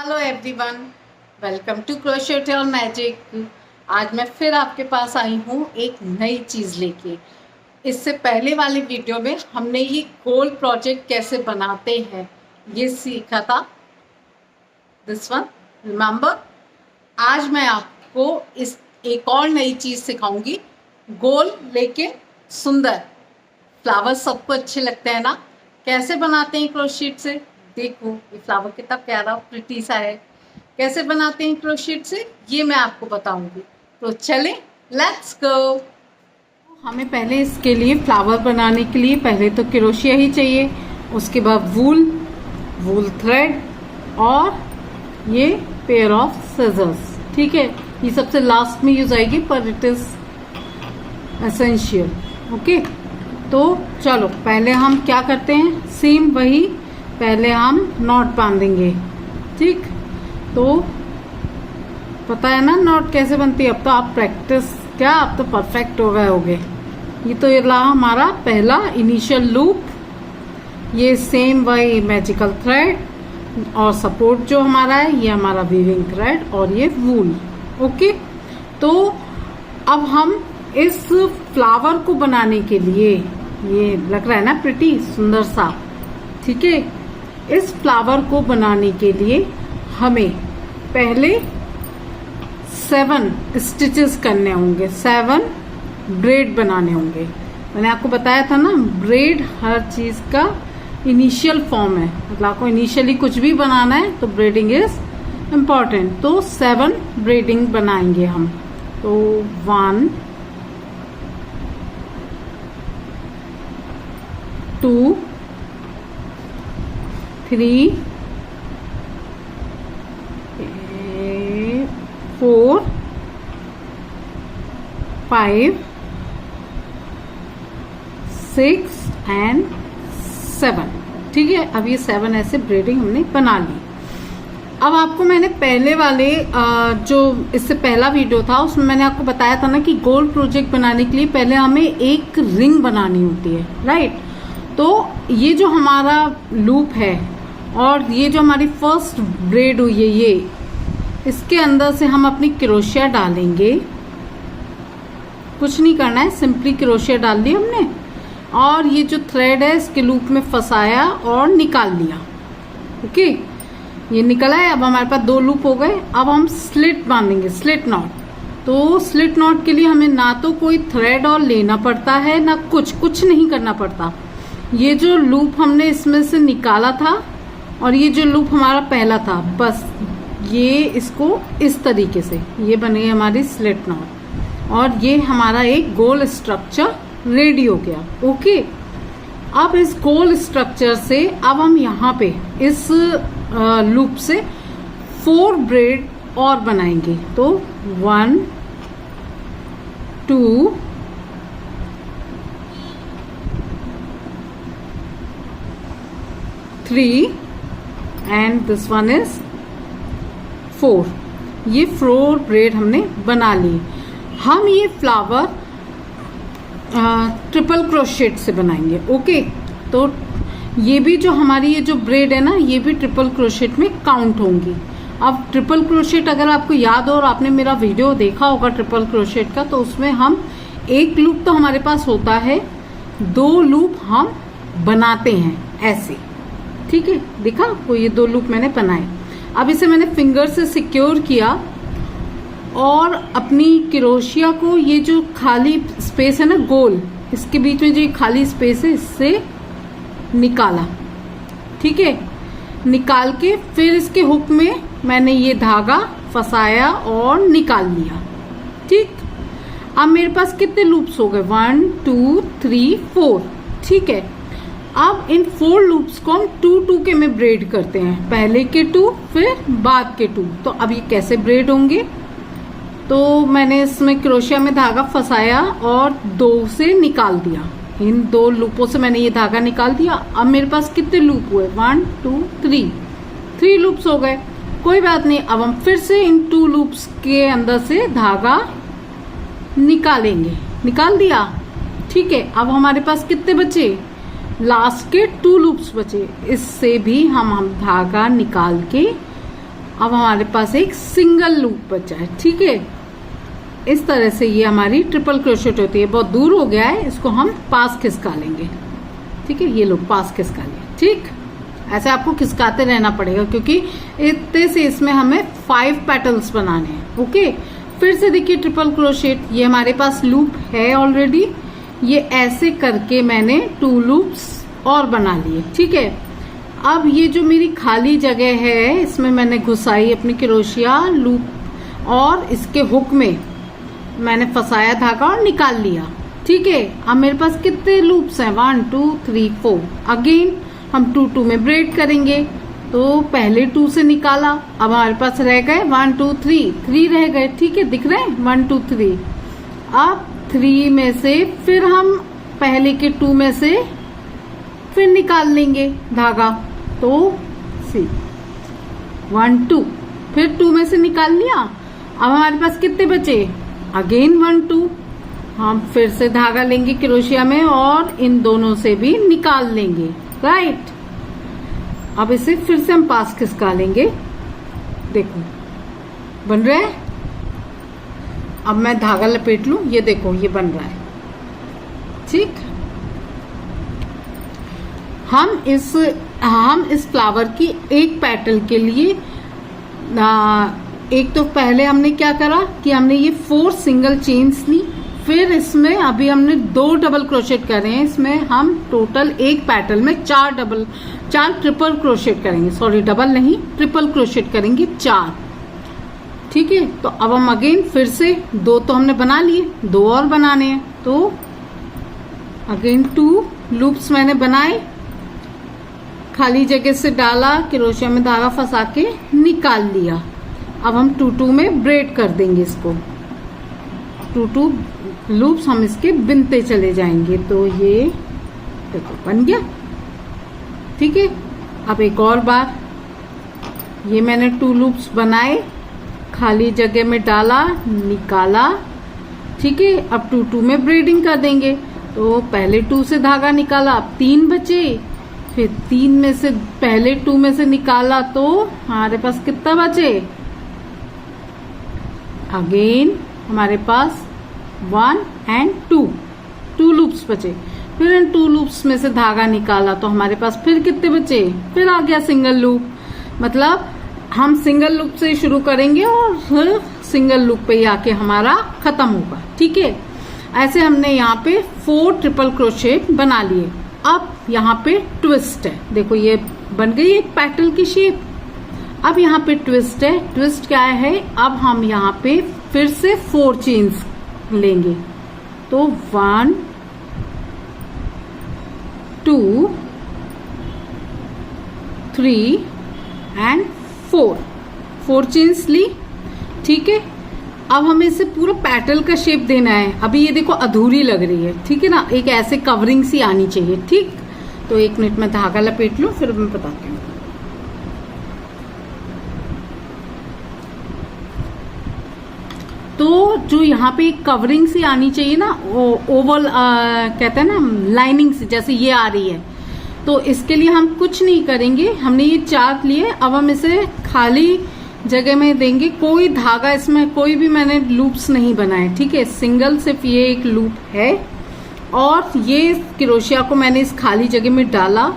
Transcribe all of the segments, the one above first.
Hello everyone, welcome to crochet magic. आज मैं फिर आपके पास आई हूँ एक नई चीज़ लेके। इससे पहले वाले वीडियो में हमने ये गोल प्रोजेक्ट कैसे बनाते हैं ये सीखा था, दिस वन रिमेंबर। आज मैं आपको इस एक और नई चीज़ सिखाऊंगी, गोल लेके सुंदर फ्लावर। सबको अच्छे लगते हैं ना? कैसे बनाते हैं क्रोशेट से? देखो ये फ्लावर कितना प्यारा प्रिटी सा है। कैसे बनाते हैं क्रोशेट से ये मैं आपको बताऊंगी। तो चलें, लेट्स गो। हमें पहले इसके लिए फ्लावर बनाने के लिए पहले तो क्रोशिया ही चाहिए, उसके बाद वूल थ्रेड और ये पेयर ऑफ सिजर्स। ठीक है, ये सबसे लास्ट में यूज आएगी पर इट इज एसेंशियल। ओके, तो चलो पहले हम क्या करते हैं, सेम वही पहले हम नॉट बांधेंगे। ठीक, तो पता है ना नॉट कैसे बनती है? अब तो आप प्रैक्टिस क्या, अब तो परफेक्ट हो गए होगे। ये तो ये रहा हमारा पहला इनिशियल लूप। ये सेम वही मैजिकल थ्रेड और सपोर्ट जो हमारा है ये हमारा वीविंग थ्रेड और ये वूल। ओके, तो अब हम इस फ्लावर को बनाने के लिए, ये लग रहा है ना प्रिटी सुंदर सा, ठीक है, इस फ्लावर को बनाने के लिए हमें पहले 7 स्टिचेस करने होंगे, 7 ब्रेड बनाने होंगे। मैंने आपको बताया था ना, ब्रेड हर चीज का इनिशियल फॉर्म है, मतलब आपको इनिशियली कुछ भी बनाना है तो ब्रेडिंग इज इम्पॉर्टेंट। तो 7 ब्रेडिंग बनाएंगे हम। तो 1 2 3 4 5 6 एंड 7। ठीक है, अब ये 7 ऐसे ब्रेडिंग हमने बना ली। अब आपको मैंने पहले वाले जो इससे पहला वीडियो था उसमें मैंने आपको बताया था ना कि गोल प्रोजेक्ट बनाने के लिए पहले हमें एक रिंग बनानी होती है, राइट? तो ये जो हमारा लूप है और ये जो हमारी फर्स्ट ब्रेड हुई है, ये इसके अंदर से हम अपनी क्रोशिया डालेंगे। कुछ नहीं करना है, सिंपली क्रोशिया डाल दी हमने और ये जो थ्रेड है इसके लूप में फंसाया और निकाल लिया। ओके, ये निकला है। अब हमारे पास 2 लूप हो गए। अब हम स्लिट बांधेंगे, स्लिट नॉट। तो स्लिट नॉट के लिए हमें ना तो कोई थ्रेड और लेना पड़ता है ना कुछ नहीं करना पड़ता। ये जो लूप हमने इसमें से निकाला था और ये जो लूप हमारा पहला था, बस ये इसको इस तरीके से ये बन गई हमारी स्लिट नॉट और ये हमारा एक गोल स्ट्रक्चर रेडी हो गया। ओके, अब इस गोल स्ट्रक्चर से अब हम यहाँ पे इस लूप से 4 ब्रेड और बनाएंगे। तो 1 2 3 एंड दिस वन इज 4। ये 4 ब्रेड हमने बना ली। हम ये फ्लावर ट्रिपल क्रोशेट से बनाएंगे। ओके, तो ये भी जो हमारी ये जो ब्रेड है ना, ये भी ट्रिपल क्रोशेट में काउंट होंगी। अब ट्रिपल क्रोशेट अगर आपको याद हो और आपने मेरा वीडियो देखा होगा ट्रिपल क्रोशेट का, तो उसमें हम एक लूप तो हमारे पास होता है, 2 लूप हम बनाते हैं ऐसे। ठीक है, देखा आपको ये 2 लूप मैंने बनाए। अब इसे मैंने फिंगर से सिक्योर किया और अपनी क्रोशिया को, ये जो खाली स्पेस है ना गोल, इसके बीच में जो ये खाली स्पेस है इससे निकाला। ठीक है, निकाल के फिर इसके हुक में मैंने ये धागा फंसाया और निकाल लिया। ठीक, अब मेरे पास कितने लूप्स हो गए? 1 2 3 4। ठीक है, अब इन 4 लूप्स को हम 2 के में ब्रेड करते हैं, पहले के 2 फिर बाद के 2। तो अब ये कैसे ब्रेड होंगे? तो मैंने इसमें क्रोशिया में धागा फंसाया और 2 से निकाल दिया। इन 2 लूपों से मैंने ये धागा निकाल दिया। अब मेरे पास कितने लूप हुए? 1 2 3 लूप्स हो गए। कोई बात नहीं, अब हम फिर से इन 2 लूप्स के अंदर से धागा निकालेंगे। निकाल दिया। ठीक है, अब हमारे पास कितने बचे? लास्ट के 2 लूप्स बचे। इससे भी हम धागा निकाल के अब हमारे पास एक सिंगल लूप बचा है। ठीक है, इस तरह से ये हमारी ट्रिपल क्रोशेट होती है। बहुत दूर हो गया है, इसको हम पास खिसका लेंगे। ठीक है, ये लो पास खिसका लिया। ठीक, ऐसे आपको खिसकाते रहना पड़ेगा क्योंकि इतने से इसमें हमें 5 पेटल्स बनाने हैं। ओके, फिर से देखिए ट्रिपल क्रोशेट, ये हमारे पास लूप है ऑलरेडी। ये ऐसे करके मैंने 2 लूप्स और बना लिए। ठीक है, अब ये जो मेरी खाली जगह है इसमें मैंने घुसाई अपनी क्रोशिया लूप और इसके हुक में मैंने फंसाया धागा और निकाल लिया। ठीक है, अब मेरे पास कितने लूप्स हैं? 1 2 3 4। अगेन हम 2 2 में ब्रेड करेंगे। तो पहले 2 से निकाला, अब हमारे पास रह गए 1 2 3 रह गए। ठीक है, दिख रहे हैं 1 2 3। अब 3 में से फिर हम पहले के 2 में से फिर निकाल लेंगे धागा। तो सी 1 2, फिर 2 में से निकाल लिया। अब हमारे पास कितने बचे? अगेन 1 2। हम फिर से धागा लेंगे क्रोशिया में और इन दोनों से भी निकाल लेंगे। राइट, अब इसे फिर से हम पास खिसका लेंगे। देखो बन रहा है। अब मैं धागा लपेट लूं, ये देखो ये बन रहा है। ठीक, हम इस फ्लावर की एक पेटल के लिए एक तो पहले हमने क्या करा कि हमने ये 4 सिंगल चेन्स ली। फिर इसमें अभी हमने 2 डबल क्रोशेट करे हैं। इसमें हम टोटल एक पेटल में 4 ट्रिपल क्रोशेट करेंगे। सॉरी, डबल नहीं, ट्रिपल क्रोशेट करेंगे 4। ठीक है, तो अब हम अगेन फिर से 2 तो हमने बना लिए, 2 और बनाने हैं। तो अगेन 2 लूप्स मैंने बनाए, खाली जगह से डाला, क्रोशिया में धागा फंसा के निकाल लिया। अब हम 2 2 में ब्रेड कर देंगे इसको। 2 2 लूप्स हम इसके बिनते चले जाएंगे। तो ये देखो बन गया। ठीक है, अब एक और बार ये मैंने 2 लूप्स बनाए, खाली जगह में डाला, निकाला। ठीक है, अब 2 2 में ब्रेडिंग कर देंगे। तो पहले 2 से धागा निकाला, अब 3 बचे। फिर 3 में से पहले 2 में से निकाला तो हमारे पास कितना बचे? अगेन हमारे पास 1 और 2 लूप्स बचे। फिर इन 2 लूप्स में से धागा निकाला तो हमारे पास फिर कितने बचे? फिर आ गया सिंगल लूप। मतलब हम सिंगल लूप से शुरू करेंगे और फिर सिंगल लूप पे ही आके हमारा खत्म होगा। ठीक है, ऐसे हमने यहाँ पे 4 ट्रिपल क्रोशेट बना लिए। अब यहाँ पे ट्विस्ट है, देखो ये बन गई एक पेटल की शेप। अब यहाँ पे ट्विस्ट है। ट्विस्ट क्या है? अब हम यहाँ पे फिर से 4 चेन्स लेंगे। तो 1 2 3 और 4 चेन्स ली। ठीक है, अब हमें इसे पूरा पेटल का शेप देना है। अभी ये देखो अधूरी लग रही है। ठीक है ना, एक ऐसे कवरिंग सी आनी चाहिए। ठीक, तो 1 मिनट में धागा लपेट लूं, फिर मैं बताती हूँ। तो जो यहाँ पे एक कवरिंग सी आनी चाहिए ना, ओवल कहते हैं ना, लाइनिंग सी जैसे ये आ रही है। तो इसके लिए हम कुछ नहीं करेंगे। हमने ये चार्ट लिए, अब हम इसे खाली जगह में देंगे। कोई धागा इसमें, कोई भी मैंने लूप्स नहीं बनाए। ठीक है, सिंगल सिर्फ ये एक लूप है और ये क्रोशिया को मैंने इस खाली जगह में डाला।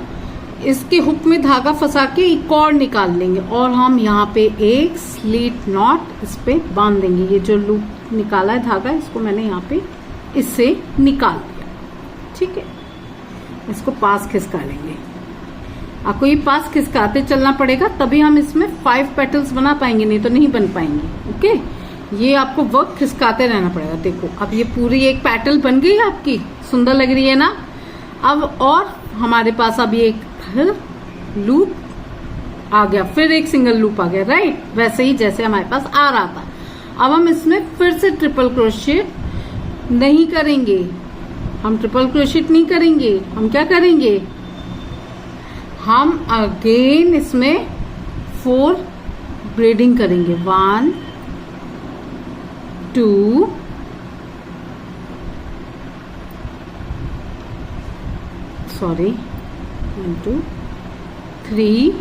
इसके हुक में धागा फंसा के एक और निकाल लेंगे और हम यहाँ पे एक स्लिट नॉट इस पे बांध देंगे। ये जो लूप निकाला है धागा, इसको मैंने यहाँ पे इससे निकाल दिया। ठीक है, इसको पास खिसका लेंगे। आपको ये पास खिसकाते चलना पड़ेगा, तभी हम इसमें 5 पेटल्स बना पाएंगे, नहीं तो नहीं बन पाएंगे। ओके, ये आपको वर्क खिसकाते रहना पड़ेगा। देखो अब ये पूरी एक पेटल बन गई आपकी, सुंदर लग रही है ना। अब और हमारे पास अब ये एक लूप आ गया, फिर एक सिंगल लूप आ गया। राइट, वैसे ही जैसे हमारे पास आ रहा था। अब हम इसमें फिर से ट्रिपल क्रोशेट नहीं करेंगे। हम ट्रिपल क्रोशेट नहीं करेंगे, हम क्या करेंगे? हम अगेन इसमें 4 ब्रेडिंग करेंगे। 1 2 1 2 3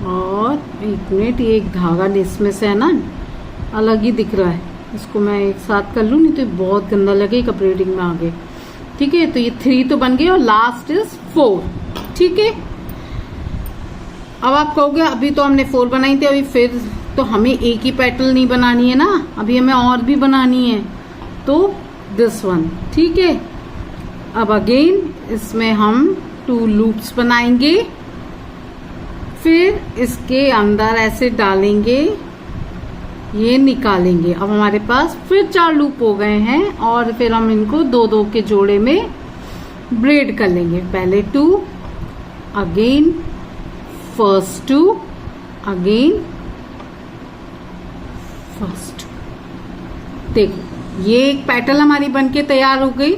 और एक मिनट, ये एक धागा इसमें से है ना अलग ही दिख रहा है, इसको मैं एक साथ कर लूँ, नहीं तो बहुत गंदा लगेगा ब्रेडिंग में आगे। ठीक है, तो ये 3 तो बन गए और लास्ट इज 4। ठीक है, अब आप कहोगे अभी तो हमने 4 बनाई थी, अभी फिर तो हमें एक ही पेटल नहीं बनानी है ना, अभी हमें और भी बनानी है, तो दिस वन। ठीक है, अब अगेन इसमें हम 2 लूप्स बनाएंगे, फिर इसके अंदर ऐसे डालेंगे, ये निकालेंगे। अब हमारे पास फिर 4 लूप हो गए हैं और फिर हम इनको 2-2 के जोड़े में ब्रेड कर लेंगे। पहले 2, अगेन फर्स्ट 2, अगेन फर्स्ट। देखो ये एक पेटल हमारी बनके तैयार हो गई,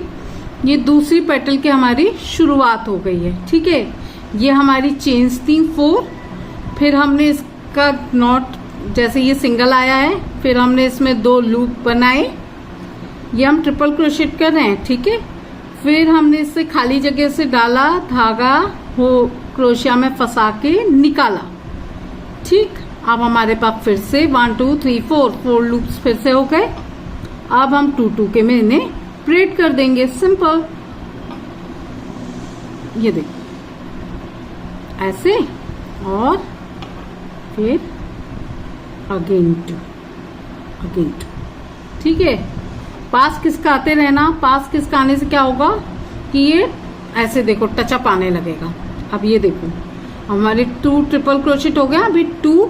ये दूसरी पेटल की हमारी शुरुआत हो गई है। ठीक है, ये हमारी चेन्स थी 4, फिर हमने इसका नॉट, जैसे ये सिंगल आया है, फिर हमने इसमें 2 लूप बनाए, ये हम ट्रिपल क्रोशेट कर रहे हैं। ठीक है, फिर हमने इससे खाली जगह से डाला धागा, हो क्रोशिया में फंसा के निकाला। ठीक, अब हमारे पास फिर से 1 2 3 4 लूप्स फिर से हो गए। अब हम 2-2 के में इन्हें ब्रेड कर देंगे, सिंपल। ये देखो ऐसे, और फिर अगेन 2। ठीक है, पास किसका आते रहना, पास किसका आने से क्या होगा कि ये ऐसे देखो टचअप आने लगेगा। अब ये देखो हमारे 2 ट्रिपल क्रोशेट हो गया, अभी 2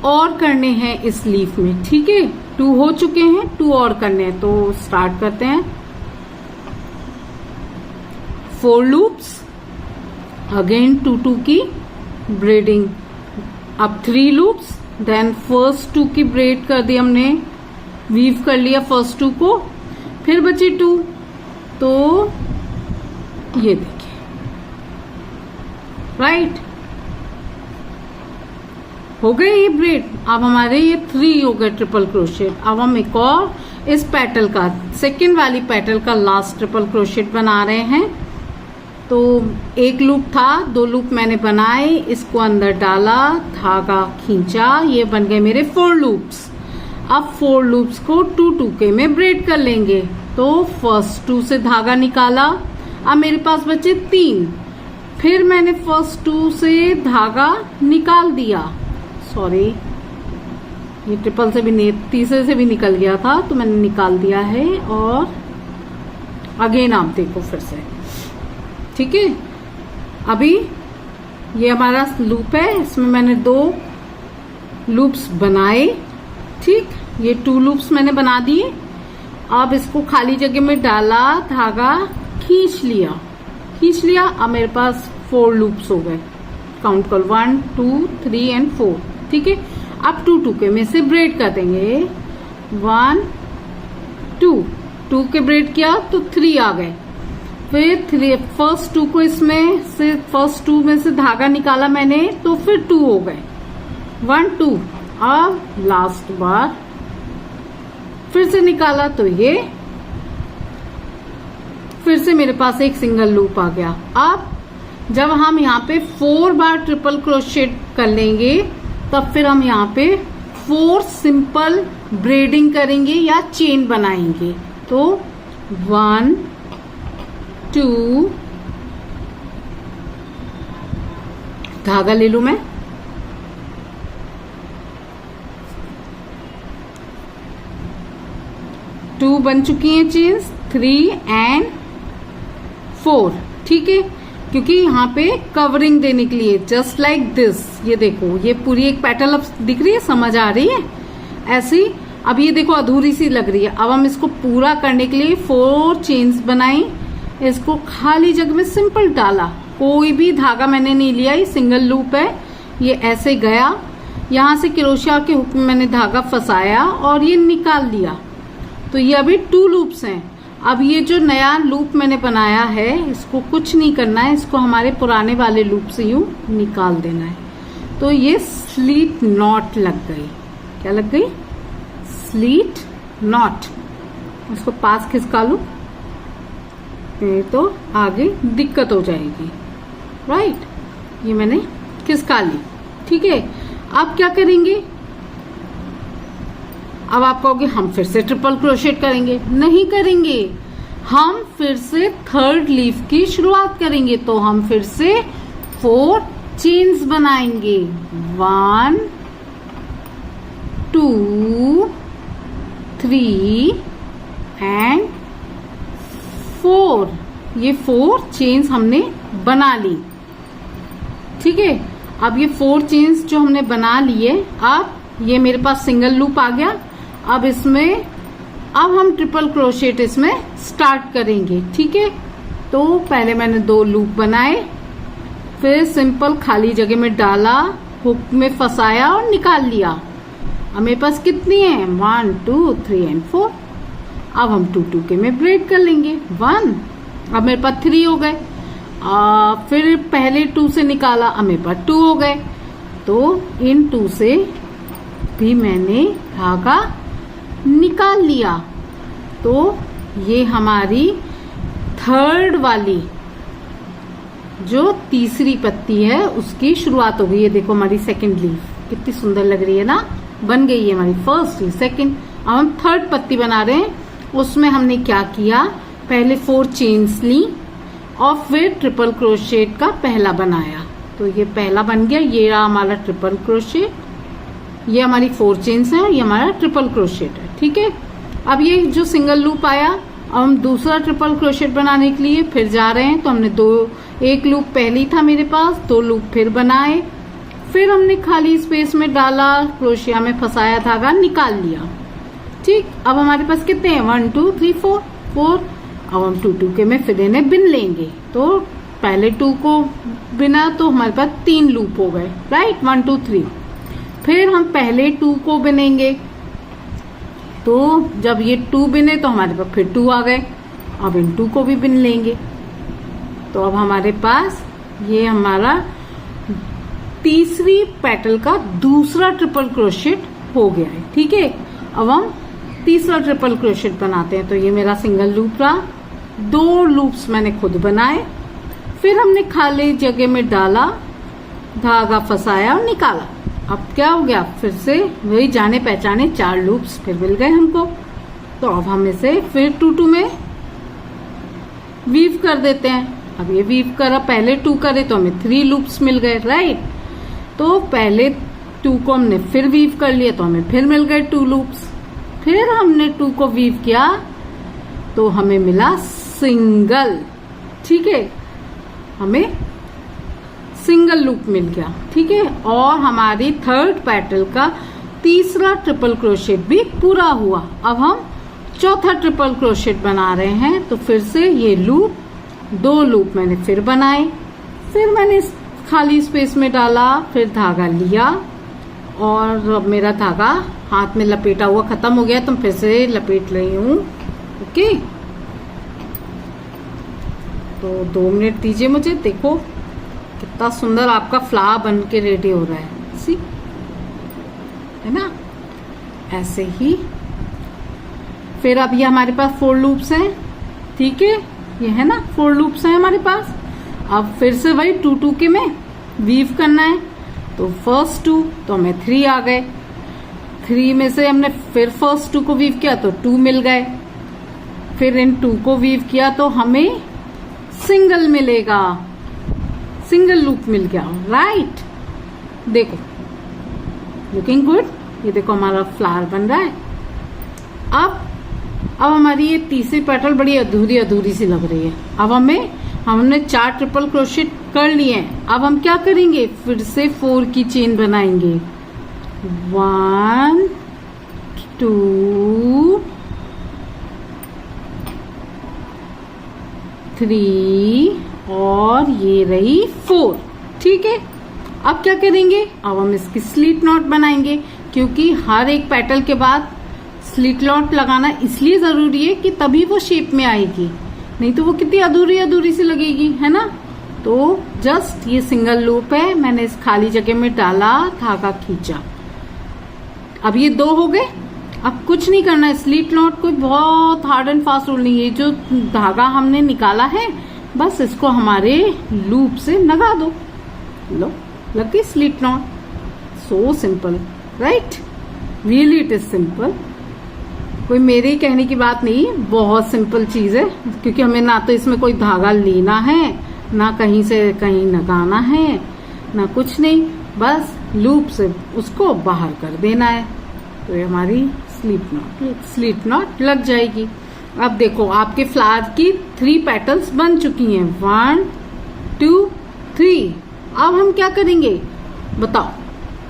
और करने हैं इस लीफ में। ठीक है, 2 हो चुके हैं, 2 और करने हैं, तो स्टार्ट करते हैं। 4 लूप्स, अगेन 2-2 की ब्रेडिंग, अब 3 लूप्स, देन फर्स्ट 2 की ब्रेड कर दी हमने, वीव कर लिया फर्स्ट 2 को, फिर बची 2, तो ये देखिए राइट हो गए ये ब्रेड। अब हमारे ये 3 हो गए ट्रिपल क्रोशेट। अब हम एक और इस पेटल का, सेकेंड वाली पेटल का लास्ट ट्रिपल क्रोशेट बना रहे हैं। तो एक लूप था, 2 लूप मैंने बनाए, इसको अंदर डाला, धागा खींचा, ये बन गए मेरे 4 लूप्स। अब 4 लूप्स को 2-2 के में ब्रेड कर लेंगे। तो फर्स्ट 2 से धागा निकाला, अब मेरे पास बचे 3, फिर मैंने फर्स्ट 2 से धागा निकाल दिया, सॉरी ये ट्रिपल से भी नहीं, तीसरे से भी निकल गया था तो मैंने निकाल दिया है। और अगेन आप देखो फिर से, ठीक है, अभी ये हमारा लूप है, इसमें मैंने 2 लूप्स बनाए। ठीक, ये 2 लूप्स मैंने बना दिए। अब इसको खाली जगह में डाला, धागा खींच लिया, अब मेरे पास 4 लूप्स हो गए। काउंट कर 1 2 3 एंड 4। ठीक है, अब 2-2 के में से ब्रेड कर देंगे। 1 2 के ब्रेड किया तो 3 आ गए। फिर फर्स्ट 2 को इसमें से, फर्स्ट 2 में से धागा निकाला मैंने, तो फिर 2 हो गए। 1 2, अब लास्ट बार फिर से निकाला तो ये फिर से मेरे पास एक सिंगल लूप आ गया। अब जब हम यहाँ पे 4 बार ट्रिपल क्रोशेट कर लेंगे, तब फिर हम यहाँ पे 4 सिंपल ब्रेडिंग करेंगे या चेन बनाएंगे। तो 1 2, धागा ले लूं मैं, 2 बन चुकी हैं चेन्स, 3 एंड 4। ठीक है, क्योंकि यहाँ पे कवरिंग देने के लिए, जस्ट लाइक दिस, ये देखो ये पूरी एक पेटल अब दिख रही है, समझ आ रही है ऐसी। अब ये देखो अधूरी सी लग रही है। अब हम इसको पूरा करने के लिए 4 चेन्स बनाई, इसको खाली जगह में सिंपल डाला, कोई भी धागा मैंने नहीं लिया, ये सिंगल लूप है, ये ऐसे गया, यहाँ से क्रोशिया के हुक में मैंने धागा फंसाया और ये निकाल लिया। तो ये अभी 2 लूप्स हैं। अब ये जो नया लूप मैंने बनाया है, इसको कुछ नहीं करना है, इसको हमारे पुराने वाले लूप से यूं निकाल देना है। तो ये स्लीट नॉट लग गई। क्या लग गई? Slit not. इसको पास खिसका लूं, नहीं तो आगे दिक्कत हो जाएगी। राइट, ये मैंने खिसका ली। ठीक है, अब क्या करेंगे, अब आप कहोगे हम फिर से ट्रिपल क्रोशेट करेंगे, नहीं करेंगे, हम फिर से थर्ड लीफ की शुरुआत करेंगे। तो हम फिर से 4 चेन्स बनाएंगे, 1 2 3 एंड 4। ये 4 चेन्स हमने बना ली, ठीक है। अब ये 4 चेन्स जो हमने बना लिए, अब ये मेरे पास सिंगल लूप आ गया। अब इसमें अब हम ट्रिपल क्रोशेट इसमें स्टार्ट करेंगे, ठीक है। तो पहले मैंने 2 लूप बनाए, फिर सिंपल खाली जगह में डाला, हुक में फंसाया और निकाल लिया। अब मेरे पास कितनी है, 1 2 3 एंड 4। अब हम 2 2 के में ब्रेक कर लेंगे, 1। अब मेरे पास 3 हो गए, फिर पहले 2 से निकाला, अब मेरे पास 2 हो गए। तो इन 2 से भी मैंने धागा निकाल लिया। तो ये हमारी थर्ड वाली जो तीसरी पत्ती है उसकी शुरुआत हो गई। ये देखो हमारी सेकंड लीफ कितनी सुंदर लग रही है ना, बन गई है हमारी फर्स्ट लीफ, सेकंड। अब हम थर्ड पत्ती बना रहे हैं। उसमें हमने क्या किया, पहले 4 चेन्स ली और फिर ट्रिपल क्रोशेट का पहला बनाया। तो ये पहला बन गया, ये रहा हमारा ट्रिपल क्रोशेट, ये हमारी 4 चेन्स है, ये हमारा ट्रिपल क्रोशेट है, ठीक है। अब ये जो सिंगल लूप आया, अब हम दूसरा ट्रिपल क्रोशेट बनाने के लिए फिर जा रहे हैं। तो हमने 1 लूप पहली था मेरे पास, 2 लूप फिर बनाए, फिर हमने खाली स्पेस में डाला, क्रोशिया में फंसाया धागा, निकाल लिया, ठीक। अब हमारे पास कितने हैं, 1 2 3 4। अब हम 2 2 के में फिर इन्हें बिन लेंगे। तो पहले 2 को बिना तो हमारे पास 3 लूप हो गए, राइट, 1 2 3। फिर हम पहले 2 को बिनेंगे। तो जब ये 2 बिने तो हमारे पास फिर 2 आ गए। अब इन 2 को भी बिन लेंगे। तो अब हमारे पास ये हमारा तीसरी पेटल का दूसरा ट्रिपल क्रोशेट हो गया है, ठीक है। अब हम तीसरा ट्रिपल क्रोशेट बनाते हैं। तो ये मेरा सिंगल लूप रहा, 2 लूप्स मैंने खुद बनाए, फिर हमने खाली जगह में डाला, धागा फंसाया और निकाला। अब क्या हो गया, फिर से वही जाने पहचाने 4 लूप्स फिर मिल गए हमको। तो अब हम इसे फिर 2 2 में वीव कर देते हैं। अब ये वीव करा, पहले 2 करे तो हमें 3 लूप्स मिल गए, राइट। तो पहले 2 को हमने फिर वीव कर लिया तो हमें फिर मिल गए 2 लूप्स। फिर हमने 2 को वीव किया तो हमें मिला सिंगल, ठीक है, हमें सिंगल लूप मिल गया, ठीक है। और हमारी थर्ड पेटल का तीसरा ट्रिपल क्रोशेट भी पूरा हुआ। अब हम चौथा ट्रिपल क्रोशेट बना रहे हैं। तो फिर से ये लूप, 2 लूप मैंने फिर बनाए, फिर मैंने खाली स्पेस में डाला, फिर धागा लिया और अब मेरा धागा हाथ में लपेटा हुआ खत्म हो गया, तो फिर से लपेट रही हूँ, ओके। तो 2 मिनट दीजिए मुझे। देखो कितना सुंदर आपका फ्लावर बन के रेडी हो रहा है, सी, है ना, ऐसे ही। फिर अब ये हमारे पास 4 लूप्स हैं, ठीक है, ये है ना 4 लूप्स हैं हमारे पास। अब फिर से वही 2 2 के में वीव करना है। तो फर्स्ट 2 तो हमें 3 आ गए, 3 में से हमने फिर फर्स्ट 2 को वीव किया तो 2 मिल गए, फिर इन 2 को वीव किया तो हमें सिंगल मिलेगा, सिंगल लूप मिल गया, राइट। देखो लुकिंग गुड, ये देखो हमारा फ्लावर बन रहा है। अब हमारी ये तीसरी पेटल बड़ी अधूरी अधूरी सी लग रही है। अब हमने 4 ट्रिपल क्रोशेट कर लिए हैं। अब हम क्या करेंगे, फिर से 4 की चेन बनाएंगे, 1 2 3 और ये रही 4, ठीक है। अब क्या करेंगे, अब हम इसकी स्लिट नॉट बनाएंगे, क्योंकि हर एक पेटल के बाद स्लिट नॉट लगाना इसलिए जरूरी है कि तभी वो शेप में आएगी, नहीं तो वो कितनी अधूरी अधूरी सी लगेगी, है ना। तो जस्ट ये सिंगल लूप है, मैंने इस खाली जगह में डाला, धागा खींचा, अब ये 2 हो गए। अब कुछ नहीं करना है, स्लिट नॉट कोई बहुत हार्ड एंड फास्ट रूल नहीं है। जो धागा हमने निकाला है बस इसको हमारे लूप से लगा दो, लो लग गई slit not, so simple, right? Really it is simple. कोई मेरे ही कहने की बात नहीं, बहुत सिंपल चीज है, क्योंकि हमें ना तो इसमें कोई धागा लेना है, ना कहीं से कहीं लगाना है, ना कुछ नहीं, बस लूप से उसको बाहर कर देना है, तो ये हमारी स्लिप नॉट लग जाएगी। अब देखो आपके फ्लावर की 3 पेटल्स बन चुकी हैं, 1 2 3। अब हम क्या करेंगे बताओ?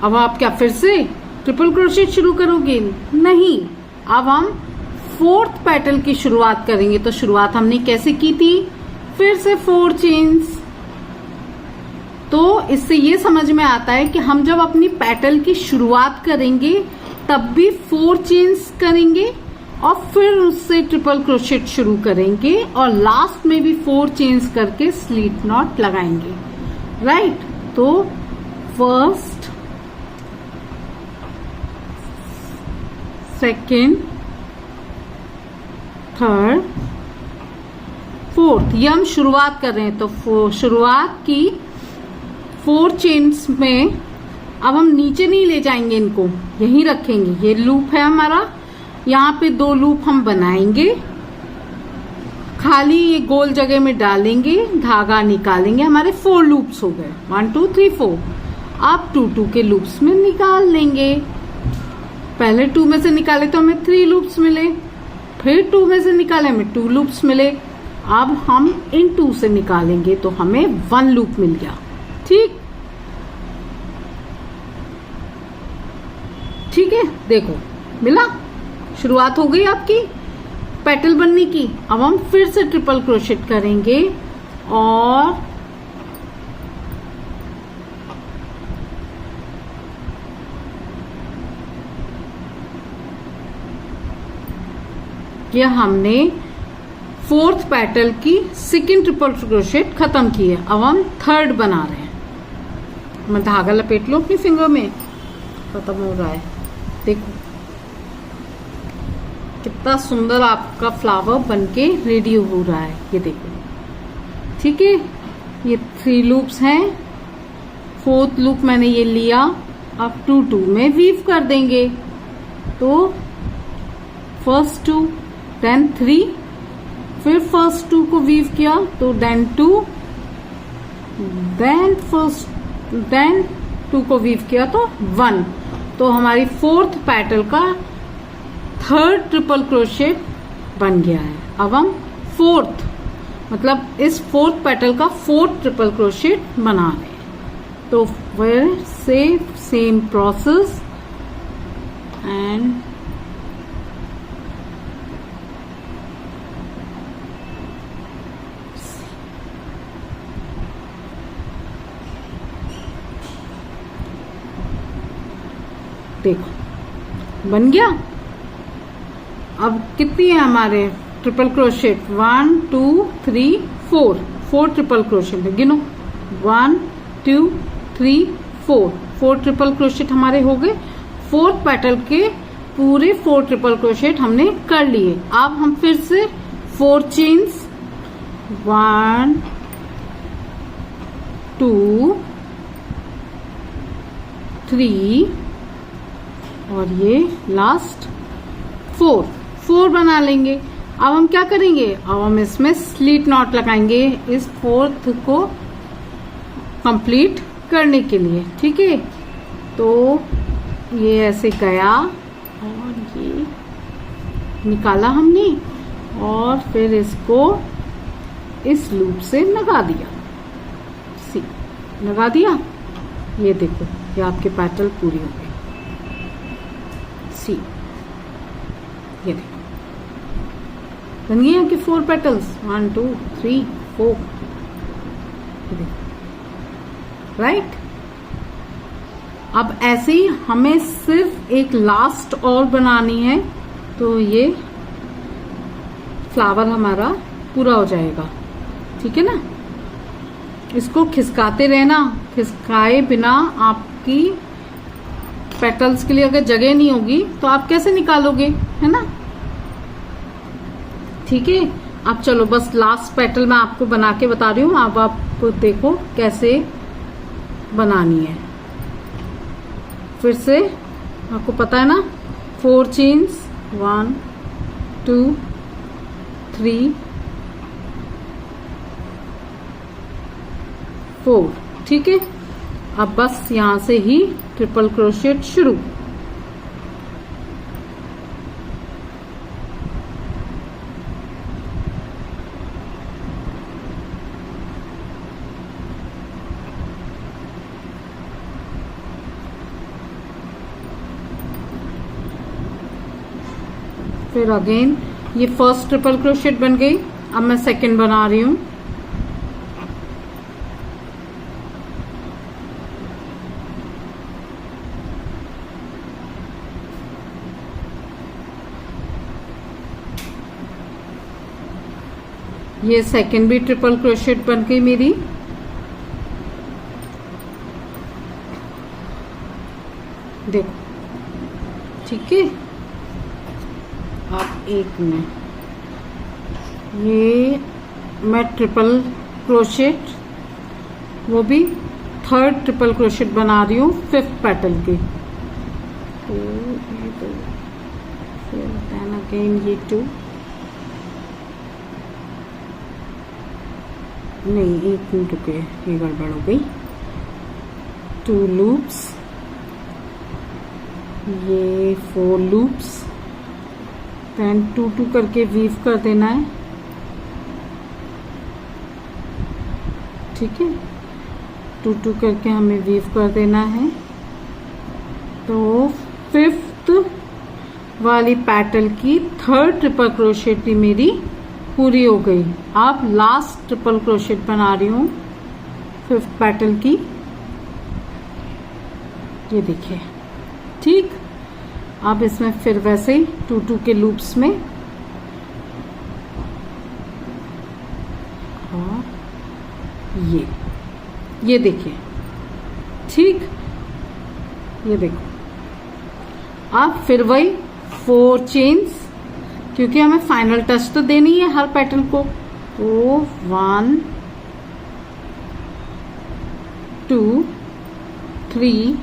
अब आप क्या फिर से ट्रिपल क्रोशेट शुरू करोगे? नहीं, अब हम 4th पेटल की शुरुआत करेंगे। तो शुरुआत हमने कैसे की थी? फिर से 4 चेन्स। तो इससे ये समझ में आता है कि हम जब अपनी पेटल की शुरुआत करेंगे तब भी 4 चेन्स करेंगे और फिर उससे ट्रिपल क्रोशेट शुरू करेंगे और लास्ट में भी 4 चेन्स करके स्लिप नॉट लगाएंगे, राइट? तो फर्स्ट, सेकेंड, थर्ड, फोर्थ, ये हम शुरुआत कर रहे हैं। तो शुरुआत की 4 चेन्स में अब हम नीचे नहीं ले जाएंगे, इनको यहीं रखेंगे। ये लूप है हमारा, यहाँ पे 2 लूप हम बनाएंगे, खाली ये गोल जगह में डालेंगे, धागा निकालेंगे, हमारे 4 लूप्स हो गए, 1 2 3 4। अब 2 2 के लूप्स में निकाल लेंगे। पहले 2 में से निकाले तो हमें 3 लूप्स मिले, फिर 2 में से निकाले हमें 2 लूप्स मिले। अब हम इन 2 से निकालेंगे तो हमें 1 लूप मिल गया, ठीक? ठीक है, देखो मिला, शुरुआत हो गई आपकी पेटल बनने की। अब हम फिर से ट्रिपल क्रोशेट करेंगे और यह हमने 4th पेटल की 2nd ट्रिपल क्रोशेट खत्म की है। अब हम 3rd बना रहे हैं। मैं धागा लपेट लो अपनी फिंगर में, खत्म हो रहा है। देखो कितना सुंदर आपका फ्लावर बनके रेडी हो रहा है, ये देखो, ठीक है? ये 3 लूप्स हैं, 4th लूप मैंने ये लिया। अब 2 2 में वीव कर देंगे। तो फर्स्ट 2 देन 3, फिर फर्स्ट 2 को वीव किया तो देन 2, देन 2 को वीव किया तो 1। तो हमारी 4th पेटल का 3rd ट्रिपल क्रोशेट बन गया है। अब हम 4th मतलब इस 4th पेटल का 4th ट्रिपल क्रोशेट बना रहे हैं। तो फिर से सेम प्रोसेस एंड देखो बन गया। अब कितनी है हमारे ट्रिपल क्रोशेट? 1 2 3 4 ट्रिपल क्रोशेट है, गिनो 1 2 3 4 ट्रिपल क्रोशेट हमारे हो गए। 4th पेटल के पूरे 4 ट्रिपल क्रोशेट हमने कर लिए। अब हम फिर से 4 चेन्स, 1 2 3 और ये लास्ट 4 बना लेंगे। अब हम क्या करेंगे? अब हम इसमें स्लिट नॉट लगाएंगे इस 4th को कंप्लीट करने के लिए, ठीक है? तो ये ऐसे गया और ये निकाला हमने और फिर इसको इस लूप से लगा दिया, लगा दिया। ये देखो ये आपके पेटल पूरी हो गई। ये देखो बन गई आपकी 4 पेटल्स, 1 2 3 4, राइट? अब ऐसे ही हमें सिर्फ एक लास्ट और बनानी है, तो ये फ्लावर हमारा पूरा हो जाएगा, ठीक है ना? इसको खिसकाते रहना, खिसकाए बिना आपकी पेटल्स के लिए अगर जगह नहीं होगी तो आप कैसे निकालोगे, है ना? ठीक है। अब चलो बस लास्ट पेटल मैं आपको बना के बता रही हूँ, अब आप देखो कैसे बनानी है। फिर से आपको पता है ना, 4 चेन्स, 1 2 3 4। ठीक है, अब बस यहाँ से ही ट्रिपल क्रोशेट शुरू। फिर अगेन ये फर्स्ट ट्रिपल क्रोशेट बन गई। अब मैं सेकंड बना रही हूँ। ये सेकंड भी ट्रिपल क्रोशेट बन गई मेरी। देखो, ठीक है। अब एक में ये मैं ट्रिपल क्रोशेट, वो भी थर्ड ट्रिपल क्रोशेट बना रही हूँ 5th पेटल की। फिर देन अगेन ये 2, नहीं एक मिनट रुके, ये गड़बड़ हो गई। 2 लूप्स, ये 4 लूप्स, देन 2 2 करके वीव कर देना है। ठीक है, 2 2 करके हमें वीव कर देना है। तो 5th वाली पैटर्न की थर्ड ट्रिपल क्रोशेट भी मेरी पूरी हो गई। अब लास्ट ट्रिपल क्रोशेट बना रही हूँ 5th पैटर्न की। ये देखिए, ठीक। अब इसमें फिर वैसे ही 2 2 के लूप्स में, और ये देखिए, ठीक। ये देखो, अब फिर वही 4 चेन्स, क्योंकि हमें फाइनल टच तो देनी है हर पैटर्न को। तो 1 2 3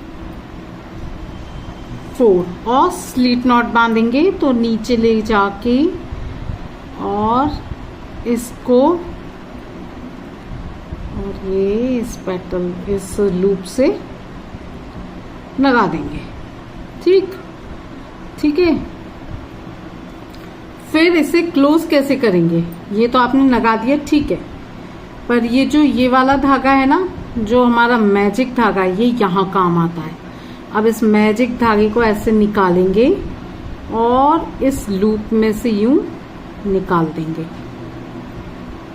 4 और स्लीट नॉट बांधेंगे। तो नीचे ले जाके और इसको, और ये इस पैटर्न, इस लूप से लगा देंगे। ठीक, ठीक है। फिर इसे क्लोज कैसे करेंगे, ये तो आपने लगा दिया, ठीक है। पर ये जो ये वाला धागा है ना, जो हमारा मैजिक धागा है, ये यहाँ काम आता है। अब इस मैजिक धागे को ऐसे निकालेंगे और इस लूप में से यूं निकाल देंगे।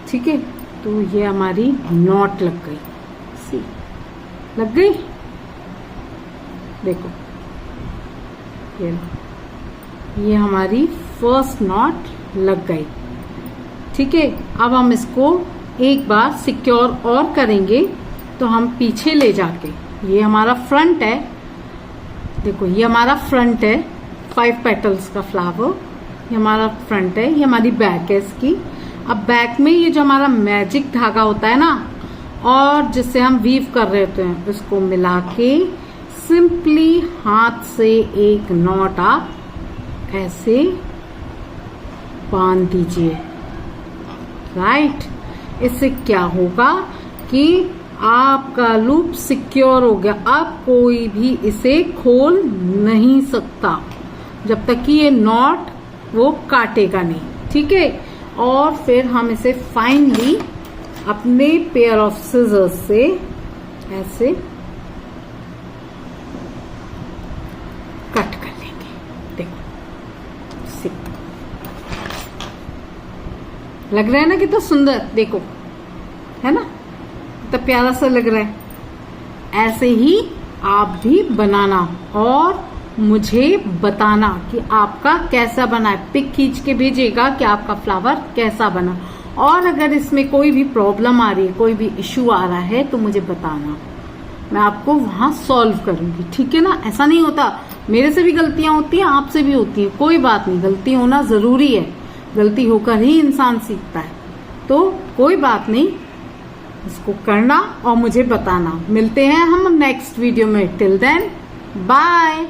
ठीक है, तो ये हमारी नॉट लग गई। सी, लग गई। देखो, ये हमारी फर्स्ट नॉट लग गई। ठीक है, अब हम इसको एक बार सिक्योर और करेंगे। तो हम पीछे ले जाके, ये हमारा फ्रंट है, देखो ये हमारा फ्रंट है, 5 पेटल्स का फ्लावर, ये हमारा फ्रंट है, ये हमारी बैक है इसकी। अब बैक में ये जो हमारा मैजिक धागा होता है ना, और जिससे हम वीव कर रहे होते हैं, उसको मिला के सिंपली हाथ से एक नॉट आप ऐसे बांध दीजिए। राइट, इससे क्या होगा कि आपका लूप सिक्योर हो गया। अब कोई भी इसे खोल नहीं सकता जब तक कि ये नॉट वो काटेगा नहीं। ठीक है, और फिर हम इसे फाइनली अपने पेयर ऑफ सिजर्स से ऐसे कट कर लेंगे। देखो, लग रहा है ना कितना सुंदर, देखो है ना, कितना प्यारा सा लग रहा है। ऐसे ही आप भी बनाना और मुझे बताना कि आपका कैसा बना है। पिक खींच के भेजिएगा कि आपका फ्लावर कैसा बना। और अगर इसमें कोई भी प्रॉब्लम आ रही है, कोई भी इश्यू आ रहा है, तो मुझे बताना, मैं आपको वहां सॉल्व करूंगी। ठीक है ना, ऐसा नहीं होता, मेरे से भी गलतियां होती हैं, आपसे भी होती हैं, कोई बात नहीं, गलती होना जरूरी है, गलती होकर ही इंसान सीखता है। तो कोई बात नहीं, इसको करना और मुझे बताना। मिलते हैं हम नेक्स्ट वीडियो में। Till then bye.